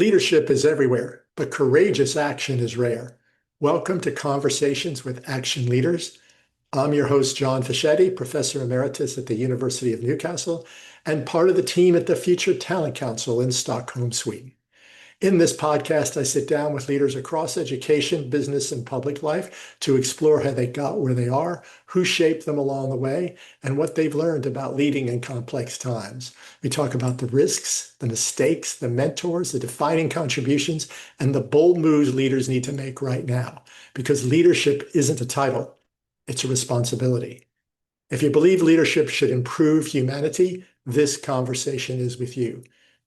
Leadership is everywhere, but courageous action is rare. Welcome to Conversations with Action Leaders. I'm your host, John Fischetti, Professor Emeritus at the University of Newcastle, and part of the team at the Future Talent Council in Stockholm, Sweden. In this podcast, I sit down with leaders across education, business, and public life to explore how they got where they are, who shaped them along the way, and what they've learned about leading in complex times. We talk about the risks, the mistakes, the mentors, the defining contributions, and the bold moves leaders need to make right now, because leadership isn't a title, it's a responsibility. If you believe leadership should improve humanity, this conversation is with you.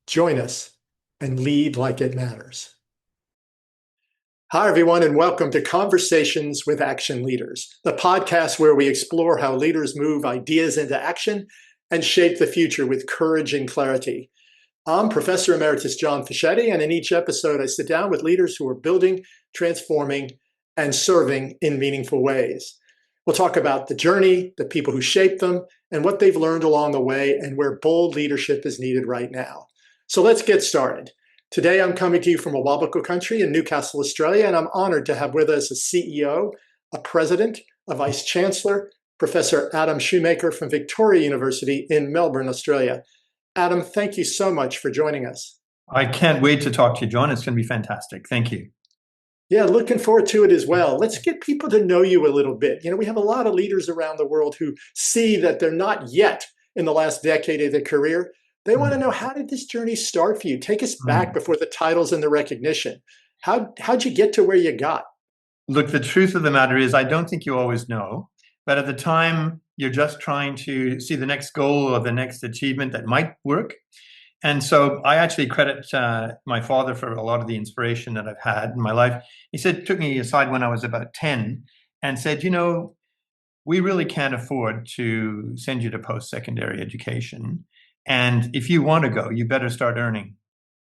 Join us and lead like it matters. Hi, everyone, and welcome to Conversations with Action Leaders, the podcast where we explore how leaders move ideas into action and shape the future with courage and clarity. I'm Professor Emeritus John Fischetti, and in each episode, I sit down with leaders who are building, transforming, and serving in meaningful ways. We'll talk about the journey, the people who shape them, and what they've learned along the way, and where bold leadership is needed right now. So let's get started. Today, I'm coming to you from a Awabakal country in Newcastle, Australia, and I'm honored to have with us a CEO, a president, a vice-chancellor, Professor Adam Shoemaker from Victoria University in Melbourne, Australia. Adam, thank you so much for joining us. I can't wait to talk to you, John. It's going to be fantastic. Thank you. Yeah, looking forward to it as well. Let's get people to know you a little bit. We have a lot of leaders around the world who see that they're not yet in the last decade of their career. They want to know, how did this journey start for you? Take us back before the titles and the recognition. How'd you get to where you got? Look, the truth of the matter is, I don't think you always know. But at the time, you're just trying to see the next goal or the next achievement that might work. And so I actually credit my father for a lot of the inspiration that I've had in my life. He took me aside when I was about 10 and said, we really can't afford to send you to post-secondary education. And if you want to go, you better start earning.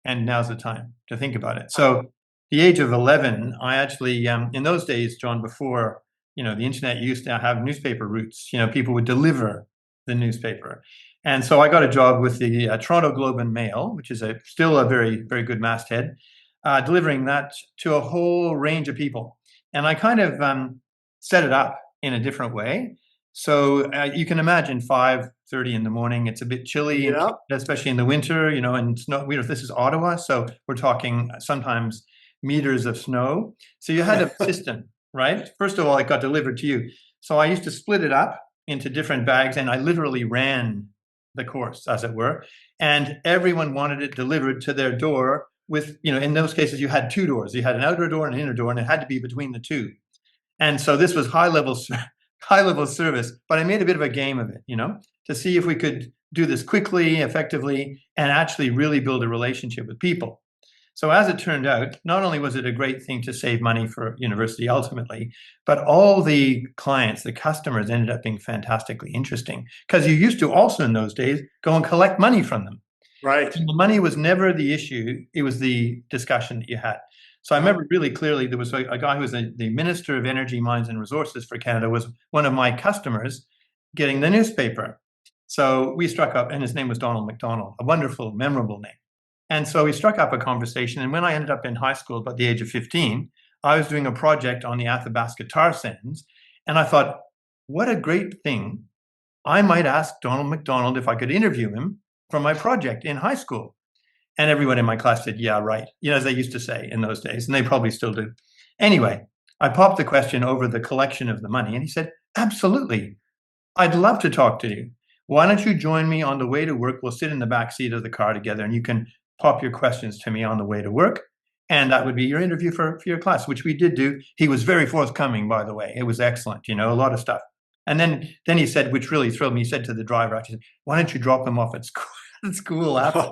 And now's the time to think about it. So the age of 11, I actually, in those days, John, before, the internet used to have newspaper routes, people would deliver the newspaper. And so I got a job with the Toronto Globe and Mail, which is still a very, very good masthead, delivering that to a whole range of people. And I kind of set it up in a different way. So you can imagine 5:30 in the morning. It's a bit chilly, especially in the winter, and snow. This is Ottawa, so we're talking sometimes meters of snow. So you had a system, right? First of all, it got delivered to you. So I used to split it up into different bags, and I literally ran the course, as it were. And everyone wanted it delivered to their door with, in those cases, you had two doors. You had an outer door and an inner door, and it had to be between the two. And so this was high-level service, but I made a bit of a game of it, to see if we could do this quickly, effectively, and actually really build a relationship with people. So as it turned out, not only was it a great thing to save money for university ultimately, but all the clients, the customers, ended up being fantastically interesting, because you used to also in those days go and collect money from them. Right. And the money was never the issue. It was the discussion that you had. So I remember really clearly there was a guy who was the Minister of Energy, Mines and Resources for Canada was one of my customers getting the newspaper. So we struck up, and his name was Donald McDonald, a wonderful, memorable name. And so we struck up a conversation. And when I ended up in high school, about the age of 15, I was doing a project on the Athabasca tar sands. And I thought, what a great thing. I might ask Donald McDonald if I could interview him for my project in high school. And everyone in my class said, yeah, right. As they used to say in those days, and they probably still do. Anyway, I popped the question over the collection of the money, and he said, absolutely. I'd love to talk to you. Why don't you join me on the way to work? We'll sit in the back seat of the car together, and you can pop your questions to me on the way to work. And that would be your interview for your class, which we did do. He was very forthcoming, by the way. It was excellent, a lot of stuff. And then he said, which really thrilled me, he said to the driver, actually, why don't you drop him off at school after?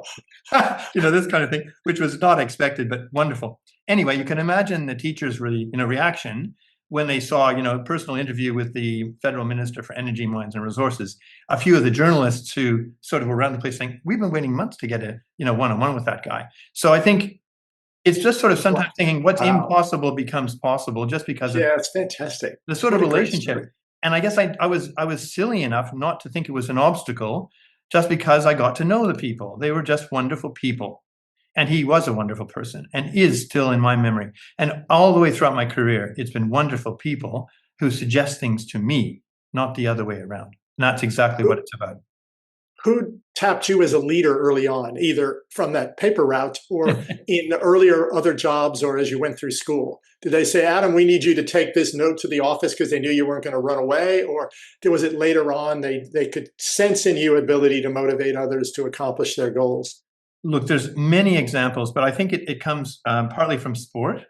This kind of thing, which was not expected, but wonderful. Anyway, you can imagine the teachers' reaction when they saw, a personal interview with the Federal Minister for Energy, Mines and Resources. A few of the journalists who sort of were around the place saying, we've been waiting months to get a, one-on-one with that guy. So I think it's just sort of sometimes thinking what's impossible becomes possible just because of it's fantastic. The sort of relationship. And I guess I was silly enough not to think it was an obstacle just because I got to know the people. They were just wonderful people. And he was a wonderful person and is still in my memory. And all the way throughout my career, it's been wonderful people who suggest things to me, not the other way around. And that's exactly what it's about. Who tapped you as a leader early on, either from that paper route or in earlier other jobs or as you went through school? Did they say, Adam, we need you to take this note to the office because they knew you weren't going to run away? Or was it later on they could sense in you ability to motivate others to accomplish their goals? Look, there's many examples, but I think it comes partly from sport.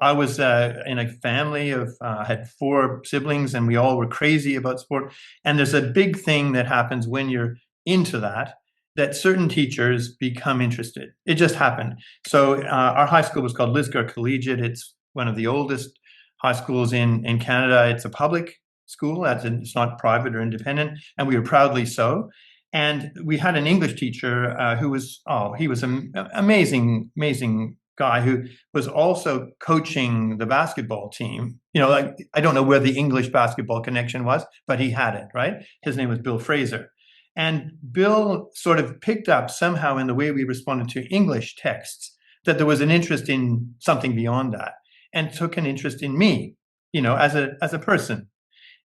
I was in a family of had 4 siblings, and we all were crazy about sport. And there's a big thing that happens when you're into that certain teachers become interested. It just happened. So our high school was called Lisgar Collegiate. It's one of the oldest high schools in Canada. It's a public school, as in it's not private or independent, and we were proudly so. And we had an English teacher who was, he was an amazing guy who was also coaching the basketball team. You know, like, I don't know where the English basketball connection was, but he had it, right? His name was Bill Fraser. And Bill sort of picked up somehow in the way we responded to English texts that there was an interest in something beyond that, and took an interest in me, you know, as a person.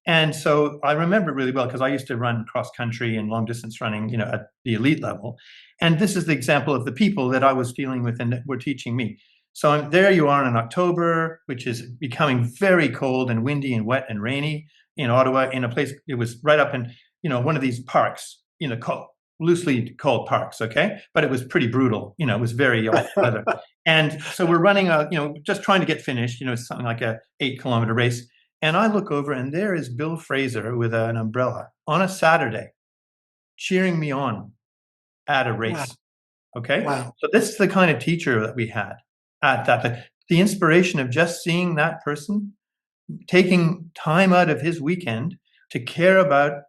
And so I remember it really well because I used to run cross country and long distance running, you know, at the elite level. And this is the example of the people that I was dealing with and that were teaching me. So there you are in October, which is becoming very cold and windy and wet and rainy in Ottawa, in a place, it was right up in, you know, one of these parks, you know, loosely called parks, okay? But it was pretty brutal, you know, it was very awful weather. And so we're running, you know, just trying to get finished, you know, something like a 8-kilometer race. And I look over and there is Bill Fraser with an umbrella on a Saturday cheering me on at a race. Wow. Okay. Wow. So this is the kind of teacher that we had at that. The inspiration of just seeing that person taking time out of his weekend to care about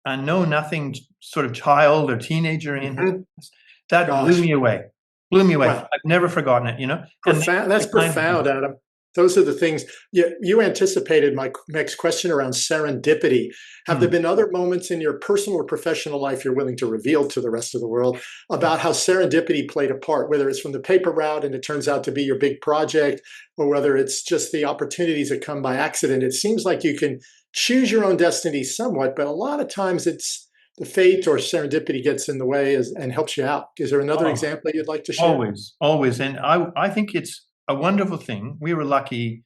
a know-nothing sort of child or teenager in his, that blew me away. Blew me away. Wow. I've never forgotten it, you know? That's profound, Adam. Those are the things. You anticipated my next question around serendipity. Have there been other moments in your personal or professional life you're willing to reveal to the rest of the world about how serendipity played a part, whether it's from the paper route and it turns out to be your big project, or whether it's just the opportunities that come by accident? It seems like you can choose your own destiny somewhat, but a lot of times it's the fate or serendipity gets in the way and helps you out. Is there another example you'd like to share? Always. And I think it's a wonderful thing. We were lucky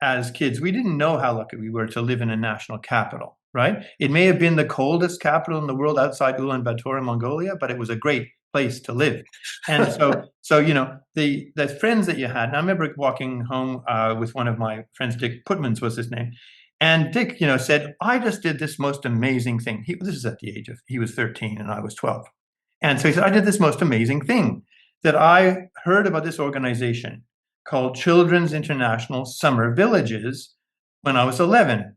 as kids. We didn't know how lucky we were to live in a national capital, right? It may have been the coldest capital in the world outside Ulaanbaatar in Mongolia, but it was a great place to live. And so you know, the friends that you had, and I remember walking home with one of my friends, Dick Putmans was his name. And Dick, you know, said, I just did this most amazing thing. This is at the age of, he was 13 and I was 12. And so he said, I did this most amazing thing, that I heard about this organization called Children's International Summer Villages when I was 11.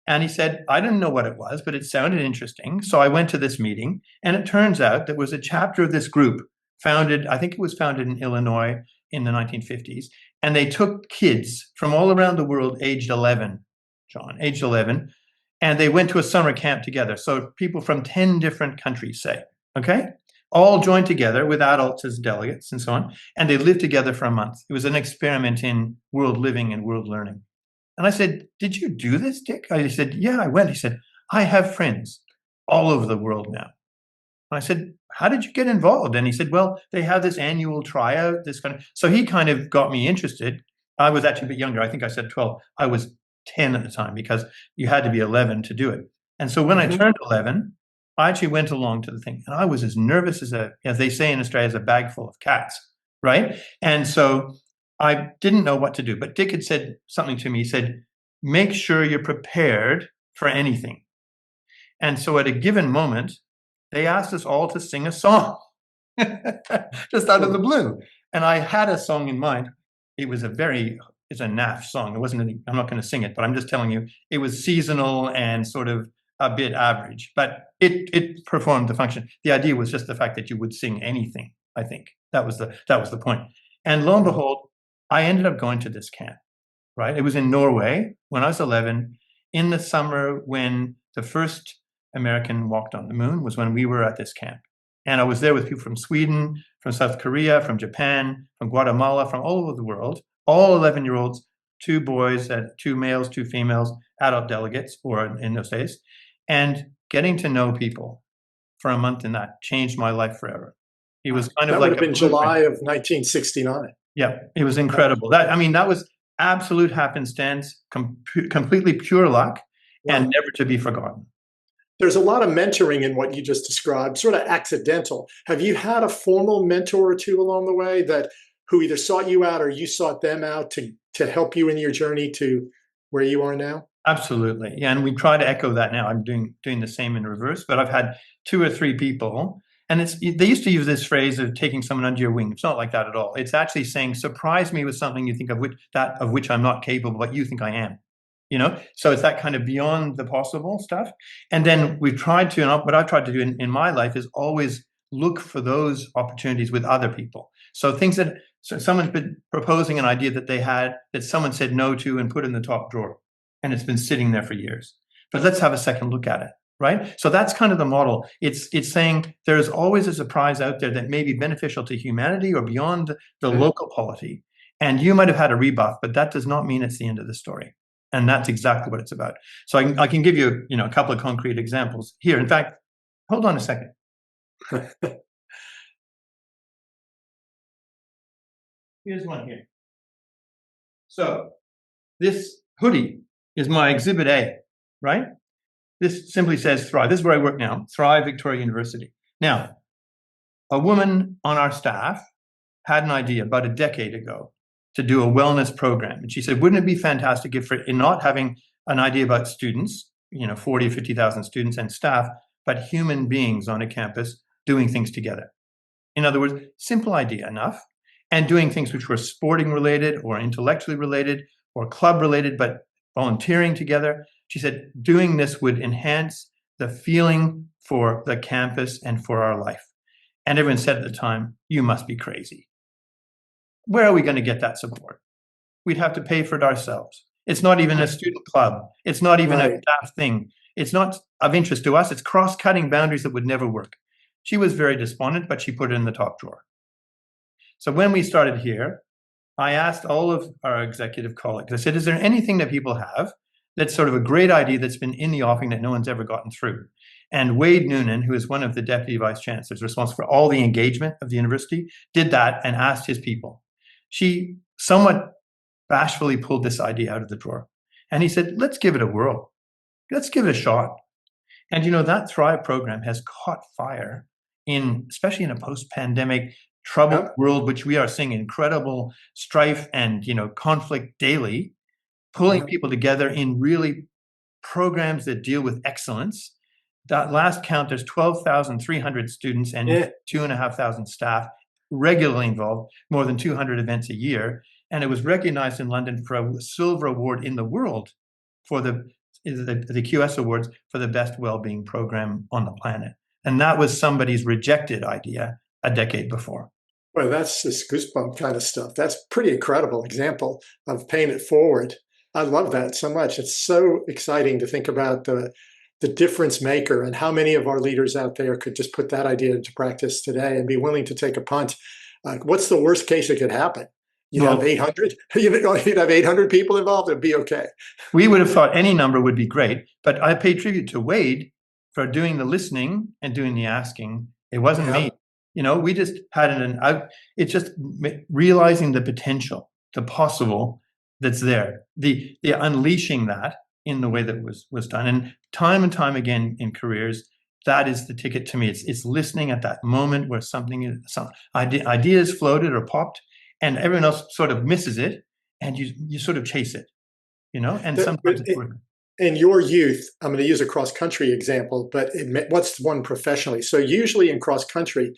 And he said, I didn't know what it was, but it sounded interesting. So I went to this meeting, and it turns out there was a chapter of this group founded, I think it was founded in Illinois in the 1950s. And they took kids from all around the world aged 11, John, aged 11, and they went to a summer camp together. So people from 10 different countries, say, okay? All joined together with adults as delegates and so on, and they lived together for a month. It was an experiment in world living and world learning. And I said, did you do this, Dick? I said, yeah, I went. He said, I have friends all over the world now. And I said, how did you get involved? And he said, well, they have this annual tryout, this kind of, so he kind of got me interested. I was actually a bit younger. I think I said 12. I was 10 at the time because you had to be 11 to do it. And so when I turned 11, I actually went along to the thing, and I was as nervous as they say in Australia, as a bag full of cats, right? And so I didn't know what to do. But Dick had said something to me. He said, make sure you're prepared for anything. And so at a given moment, they asked us all to sing a song, just out of the blue. And I had a song in mind. It was it's a naff song. It wasn't any, I'm not going to sing it, but I'm just telling you, it was seasonal and sort of a bit average, but it performed the function. The idea was just the fact that you would sing anything. I think that was the point. And lo and behold, I ended up going to this camp, right? It was in Norway when I was 11, in the summer when the first American walked on the moon was when we were at this camp. And I was there with people from Sweden, from South Korea, from Japan, from Guatemala, from all over the world, all 11-year-olds, 2 boys, 2 males, 2 females, adult delegates, or in those days, and getting to know people for a month in that changed my life forever. It was kind of That would like have a been blueprint. July of 1969. Yeah, it was incredible. That was absolute happenstance, completely pure luck, and Wow. never to be forgotten. There's a lot of mentoring in what you just described, sort of accidental. Have you had a formal mentor or two along the way that who either sought you out or you sought them out to help you in your journey to where you are now? Absolutely. Yeah, and we try to echo that now. I'm doing the same in reverse, but I've had 2 or 3 people, and they used to use this phrase of taking someone under your wing. It's not like that at all. It's actually saying, surprise me with something you think of which I'm not capable, but you think I am. So it's that kind of beyond the possible stuff. And then we've tried to, and what I've tried to do in my life is always look for those opportunities with other people. So someone's been proposing an idea that they had that someone said no to and put in the top drawer, and it's been sitting there for years. But let's have a second look at it, right? So that's kind of the model. It's saying there's always a surprise out there that may be beneficial to humanity or beyond the local polity. And you might have had a rebuff, but that does not mean it's the end of the story. And that's exactly what it's about. So I can give you, a couple of concrete examples here. In fact, hold on a second. Here's one here. So this hoodie is my Exhibit A, right? This simply says Thrive. This is where I work now, Thrive Victoria University. Now, a woman on our staff had an idea about a decade ago to do a wellness program. And she said, wouldn't it be fantastic if, in not having an idea about students, 40 or 50,000 students and staff, but human beings on a campus doing things together. In other words, simple idea enough, and doing things which were sporting related or intellectually related or club related, but volunteering together. She said, doing this would enhance the feeling for the campus and for our life. And everyone said at the time, you must be crazy. Where are we going to get that support? We'd have to pay for it ourselves. It's not even a student club. It's not even a staff thing. It's not of interest to us. It's cross-cutting boundaries that would never work. She was very despondent, but she put it in the top drawer. So when we started here, I asked all of our executive colleagues, I said, is there anything that people have that's sort of a great idea that's been in the offing that no one's ever gotten through? And Wade Noonan, who is one of the deputy vice-chancellors responsible for all the engagement of the university, did that and asked his people. She somewhat bashfully pulled this idea out of the drawer. And he said, let's give it a whirl. Let's give it a shot. And that Thrive program has caught fire especially in a post-pandemic troubled world, which we are seeing incredible strife and, conflict daily, pulling people together in really programs that deal with excellence. That last count, there's 12,300 students and 2,500 staff regularly involved, more than 200 events a year. And it was recognized in London for a silver award in the world for the QS Awards for the best well-being program on the planet. And that was somebody's rejected idea a decade before. Well, that's this goosebump kind of stuff. That's pretty incredible example of paying it forward. I love that so much. It's so exciting to think about the difference maker and how many of our leaders out there could just put that idea into practice today and be willing to take a punt. What's the worst case that could happen? You'd have 800. You'd have 800 people involved. It'd be okay. We would have thought any number would be great, but I pay tribute to Wade for doing the listening and doing the asking. It wasn't me. We just had it's just realizing the potential, the possible that's there, the unleashing that in the way that was done. And time again in careers, that is the ticket to me. It's listening at that moment where some ideas floated or popped, and everyone else sort of misses it, and you sort of chase it, and sometimes it's worth it. In your youth, I'm going to use a cross-country example, but what's one professionally? So usually in cross-country,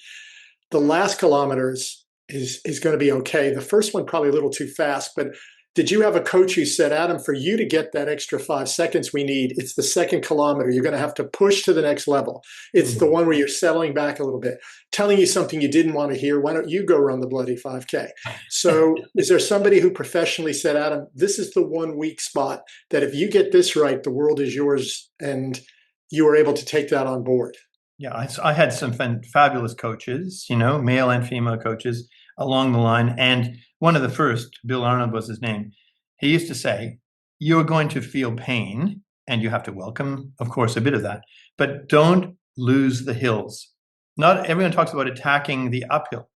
the last kilometers is going to be okay. The first one probably a little too fast, but did you have a coach who said, Adam, for you to get that extra 5 seconds we need, it's the second kilometer. You're going to have to push to the next level. It's the one where you're settling back a little bit, telling you something you didn't want to hear. Why don't you go run the bloody 5K? So is there somebody who professionally said, Adam, this is the one weak spot that if you get this right, the world is yours, and you were able to take that on board? Yeah, I had some fabulous coaches, male and female coaches along the line. And one of the first, Bill Arnold was his name, he used to say, you're going to feel pain and you have to welcome, of course, a bit of that, but don't lose the hills. Not everyone talks about attacking the uphill.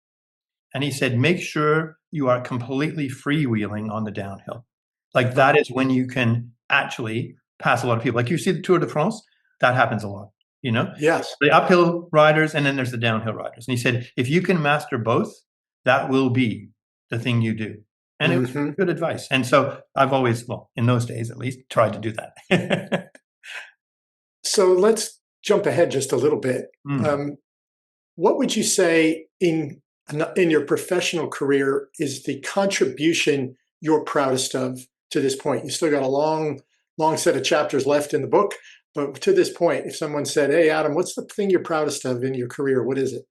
And he said, make sure you are completely freewheeling on the downhill. Like that is when you can actually pass a lot of people. Like you see the Tour de France, that happens a lot, Yes. the uphill riders and then there's the downhill riders. And he said, if you can master both, that will be the thing you do. And it was good advice. And so I've always, well, in those days at least, tried to do that. So let's jump ahead just a little bit. What would you say in your professional career is the contribution you're proudest of to this point? You still got a long set of chapters left in the book, but to this point, if someone said, "Hey, Adam, what's the thing you're proudest of in your career?" What is it?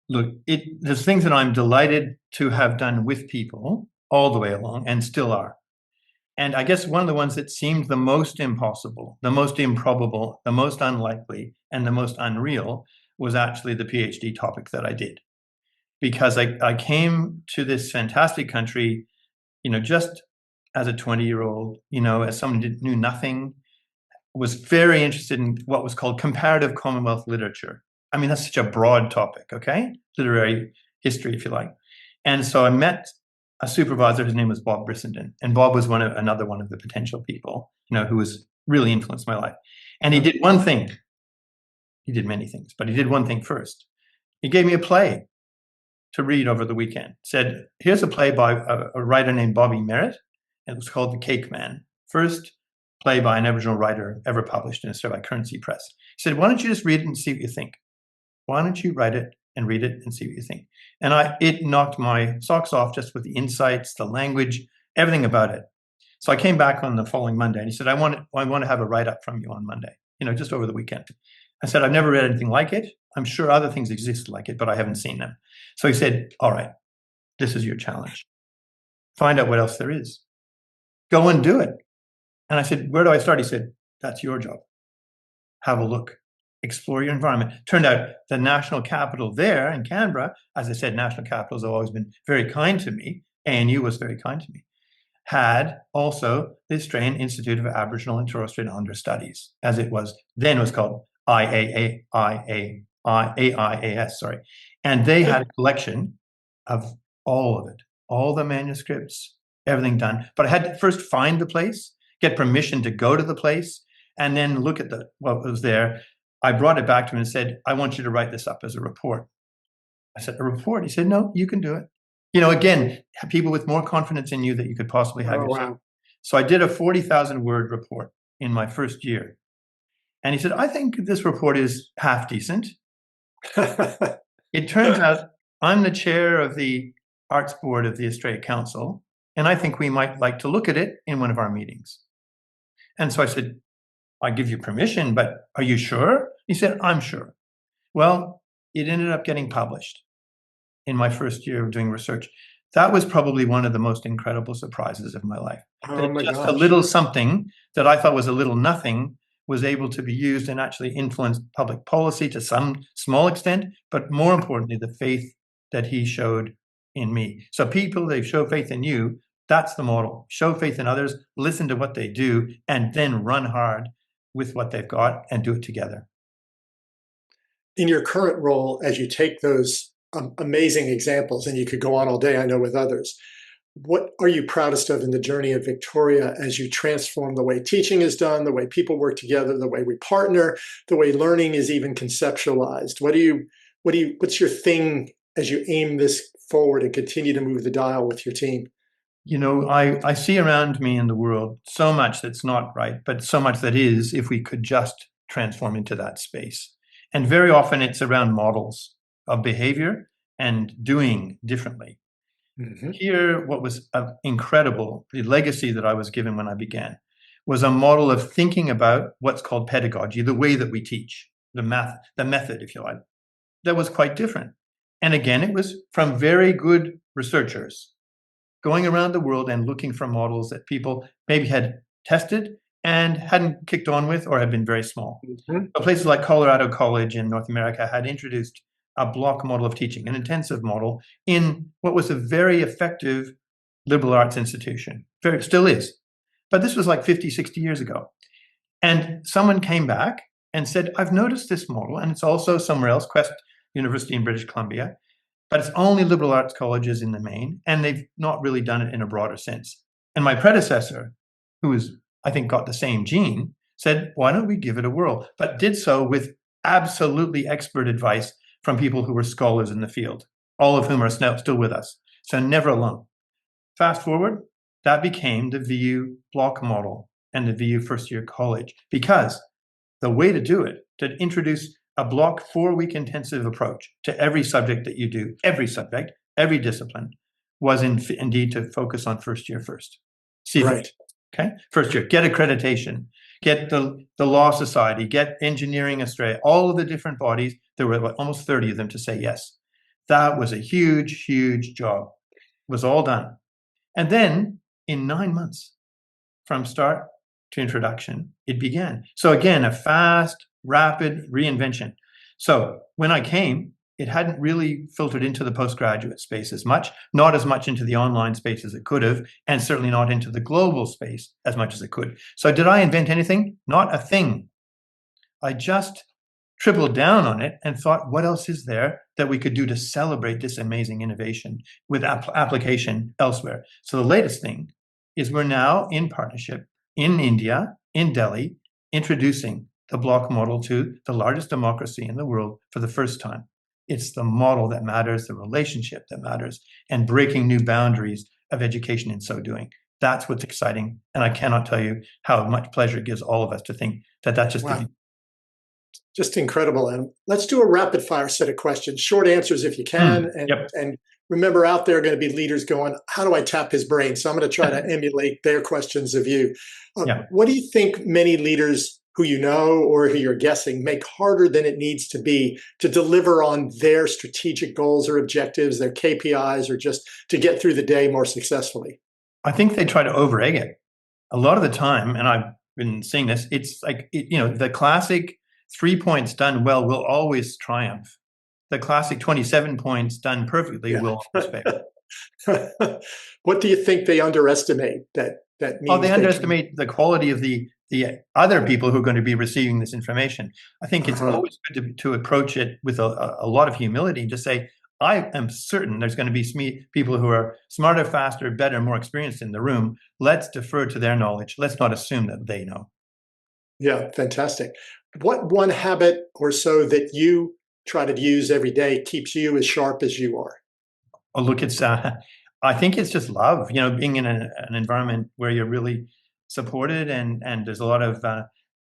Look, there's things that I'm delighted to have done with people all the way along and still are. And I guess one of the ones that seemed the most impossible, the most improbable, the most unlikely, and the most unreal was actually the PhD topic that I did. Because I came to this fantastic country, just as a 20-year-old, as someone who knew nothing, was very interested in what was called comparative Commonwealth literature. I mean, that's such a broad topic, okay? Literary history, if you like. And so I met a supervisor, his name was Bob Brissenden. And Bob was another one of the potential people, who was really influenced my life. And he did one thing. He did many things, but he did one thing first. He gave me a play to read over the weekend. Said, here's a play by a writer named Bobby Merritt. And it was called The Cake Man. First play by an Aboriginal writer ever published in Australia by Currency Press. He said, why don't you just read it and see what you think? Why don't you write it and read it and see what you think? And it knocked my socks off just with the insights, the language, everything about it. So I came back on the following Monday and he said, I want to have a write-up from you on Monday, just over the weekend. I said, I've never read anything like it. I'm sure other things exist like it, but I haven't seen them. So he said, all right, this is your challenge. Find out what else there is. Go and do it. And I said, where do I start? He said, that's your job. Have a look. Explore your environment. Turned out the national capital there in Canberra, as I said, national capitals have always been very kind to me. ANU was very kind to me. Had also the Australian Institute of Aboriginal and Torres Strait Islander Studies, as it was then was called AIAS, sorry. And they had a collection of all of it, all the manuscripts, everything done. But I had to first find the place, get permission to go to the place, and then look at what was there. I brought it back to him and said, I want you to write this up as a report. I said, a report? He said, no, you can do it. Again, people with more confidence in you that you could possibly have yourself. Wow. So I did a 40,000 word report in my first year. And he said, I think this report is half decent. It turns out I'm the chair of the arts board of the Australia Council, and I think we might like to look at it in one of our meetings. And so I said, I give you permission, but are you sure? He said, I'm sure. Well, it ended up getting published in my first year of doing research. That was probably one of the most incredible surprises of my life. Oh my just gosh. a little something that I thought was a little nothing was able to be used and actually influence public policy to some small extent, but more importantly, the faith that he showed in me. So people, they show faith in you. That's the model. Show faith in others, listen to what they do, and then run hard with what they've got and do it together. In your current role, as you take those amazing examples, and you could go on all day, I know, with others, what are you proudest of in the journey of Victoria as you transform the way teaching is done, the way people work together, the way we partner, the way learning is even conceptualized? What's your thing as you aim this forward and continue to move the dial with your team? I see around me in the world so much that's not right, but so much that is, if we could just transform into that space. And very often it's around models of behavior and doing differently. Mm-hmm. Here, what was incredible, the legacy that I was given when I began, was a model of thinking about what's called pedagogy, the way that we teach, the method, if you like, that was quite different. And again, it was from very good researchers going around the world and looking for models that people maybe had tested and hadn't kicked on with or had been very small. Mhm. So places like Colorado College in North America had introduced a block model of teaching, an intensive model in what was a very effective liberal arts institution. Still is. But this was like 50, 60 years ago. And someone came back and said, I've noticed this model, and it's also somewhere else, Quest University in British Columbia, but it's only liberal arts colleges in the main, and they've not really done it in a broader sense. And my predecessor, who is, I think, got the same gene, said, why don't we give it a whirl? But did so with absolutely expert advice from people who were scholars in the field, all of whom are still with us. So never alone. Fast forward, that became the VU block model and the VU first year college, because the way to do it, to introduce a block 4-week intensive approach to every subject that you do, every subject, every discipline, was indeed to focus on first year first. See, Right. Okay, first year, get accreditation, get the Law Society, get Engineering Australia, all of the different bodies. There were almost 30 of them to say yes. That was a huge, huge job. It was all done. And then in 9 months, from start to introduction, it began. So again, a fast, rapid reinvention. So when I came, it hadn't really filtered into the postgraduate space as much, not as much into the online space as it could have, and certainly not into the global space as much as it could. So did I invent anything? Not a thing. I just tripled down on it and thought, what else is there that we could do to celebrate this amazing innovation with application elsewhere? So the latest thing is we're now in partnership in India, in Delhi, introducing the block model to the largest democracy in the world for the first time. It's the model that matters, the relationship that matters, and breaking new boundaries of education in so doing. That's what's exciting. And I cannot tell you how much pleasure it gives all of us to think that that's just Wow. Just incredible. And let's do a rapid fire set of questions, short answers if you can. Yep. And remember, out there are going to be leaders going, how do I tap his brain? So I'm going to try to emulate their questions of you. Yeah. What do you think many leaders who you know or who you're guessing make harder than it needs to be to deliver on their strategic goals or objectives, their KPIs, or just to get through the day more successfully? I think they try to over egg it a lot of the time. And I've been seeing this. It's like, the classic 3 points done well will always triumph. The classic 27 points done perfectly will always fail. What do you think they underestimate that means They underestimate the quality of the other people who are going to be receiving this information. I think it's always good to approach it with a lot of humility and just say, I am certain there's going to be people who are smarter, faster, better, more experienced in the room. Let's defer to their knowledge. Let's not assume that they know. Yeah, fantastic. What one habit or so that you try to use every day keeps you as sharp as you are? Oh, look, I think it's just love, being in an environment where you're really supported and there's a lot of,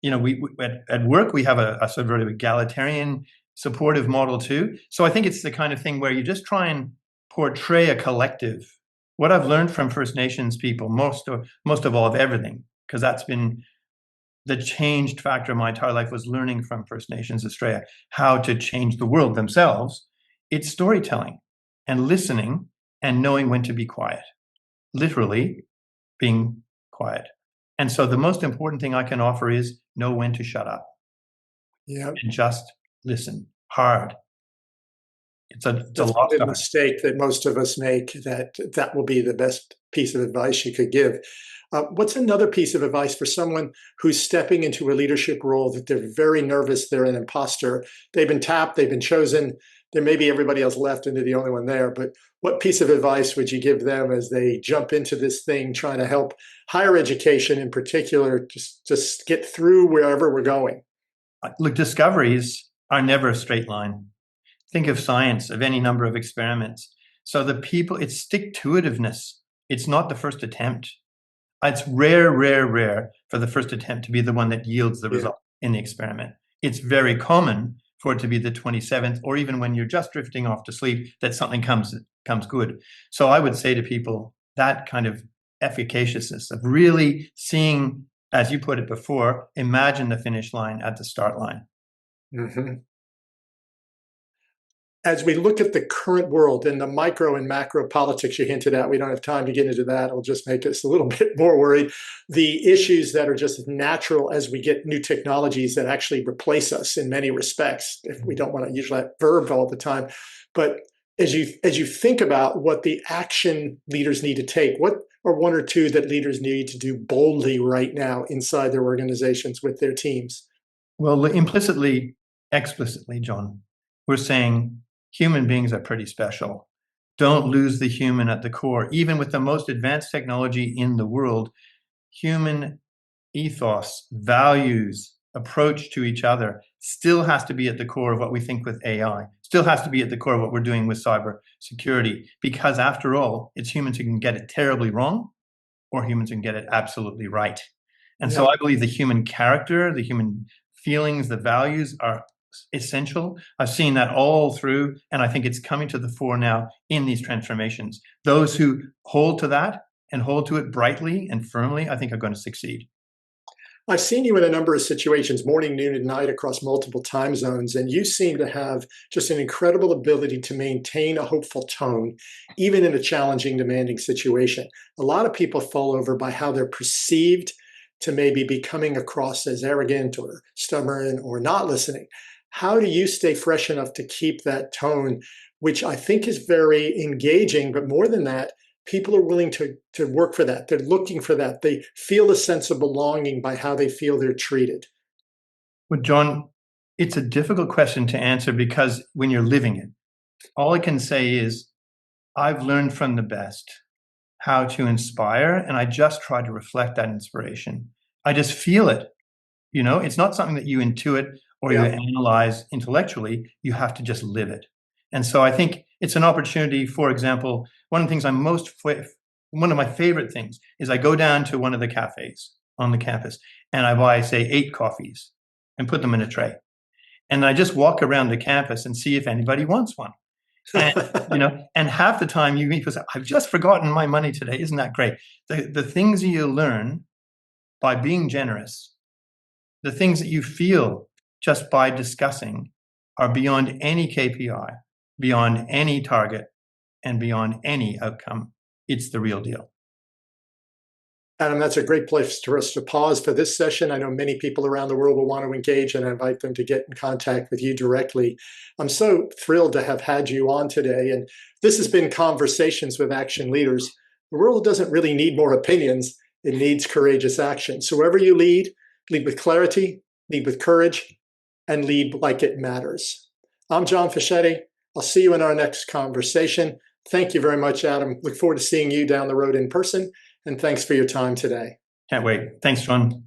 we at work, we have a sort of egalitarian supportive model too. So I think it's the kind of thing where you just try and portray a collective. What I've learned from First Nations people, most of all of everything, because that's been the changed factor of my entire life, was learning from First Nations Australia how to change the world themselves. It's storytelling and listening and knowing when to be quiet, literally being quiet. And so the most important thing I can offer is know when to shut up. Yeah, And just listen hard. It's a definitely lost a art. mistake that most of us make. That will be the best piece of advice you could give. What's another piece of advice for someone who's stepping into a leadership role that they're very nervous, they're an imposter, they've been tapped, they've been chosen, there may be everybody else left and they're the only one there, but what piece of advice would you give them as they jump into this thing, trying to help higher education in particular, just get through wherever we're going? Look, discoveries are never a straight line. Think of science, of any number of experiments. So it's stick-to-itiveness. It's not the first attempt. It's rare, rare, rare for the first attempt to be the one that yields the result in the experiment. It's very common for it to be the 27th, or even when you're just drifting off to sleep, that something comes good. So I would say to people, that kind of efficaciousness of really seeing, as you put it before, imagine the finish line at the start line. Mm-hmm. as we look at the current world and the micro and macro politics you hinted at, we don't have time to get into that. It'll just make us a little bit more worried. The issues that are just natural as we get new technologies that actually replace us in many respects, if we don't want to use that verb all the time. But as you think about what the action leaders need to take, what are one or two that leaders need to do boldly right now inside their organizations with their teams? Well, implicitly, explicitly, John, we're saying human beings are pretty special. Don't lose the human at the core. Even with the most advanced technology in the world, human ethos, values, approach to each other still has to be at the core of what we think with AI, still has to be at the core of what we're doing with cyber security, because after all, it's humans who can get it terribly wrong or humans who can get it absolutely right. And so I believe the human character, the human feelings, the values are essential. I've seen that all through, and I think it's coming to the fore now in these transformations. Those who hold to that and hold to it brightly and firmly, I think are going to succeed. I've seen you in a number of situations, morning, noon, and night across multiple time zones, and you seem to have just an incredible ability to maintain a hopeful tone, even in a challenging, demanding situation. A lot of people fall over by how they're perceived to maybe be coming across as arrogant or stubborn or not listening. How do you stay fresh enough to keep that tone, which I think is very engaging, but more than that, people are willing to work for that. They're looking for that. They feel a sense of belonging by how they feel they're treated. Well, John, it's a difficult question to answer because when you're living it, all I can say is I've learned from the best how to inspire, and I just try to reflect that inspiration. I just feel it. You know, it's not something that you intuit or you analyze intellectually. You have to just live it. And so I think it's an opportunity. For example, one of the things one of my favorite things is I go down to one of the cafes on the campus and I buy, say, 8 coffees and put them in a tray. And I just walk around the campus and see if anybody wants one. And, you know, and half the time you meet people say, I've just forgotten my money today. Isn't that great? The things you learn by being generous, the things that you feel just by discussing are beyond any KPI, beyond any target, and beyond any outcome. It's the real deal. Adam, that's a great place for us to pause for this session. I know many people around the world will want to engage, and I invite them to get in contact with you directly. I'm so thrilled to have had you on today. And this has been Conversations with Action Leaders. The world doesn't really need more opinions. It needs courageous action. So wherever you lead with clarity, lead with courage, and lead like it matters. I'm John Fischetti. I'll see you in our next conversation. Thank you very much, Adam. Look forward to seeing you down the road in person. And thanks for your time today. Can't wait. Thanks, John.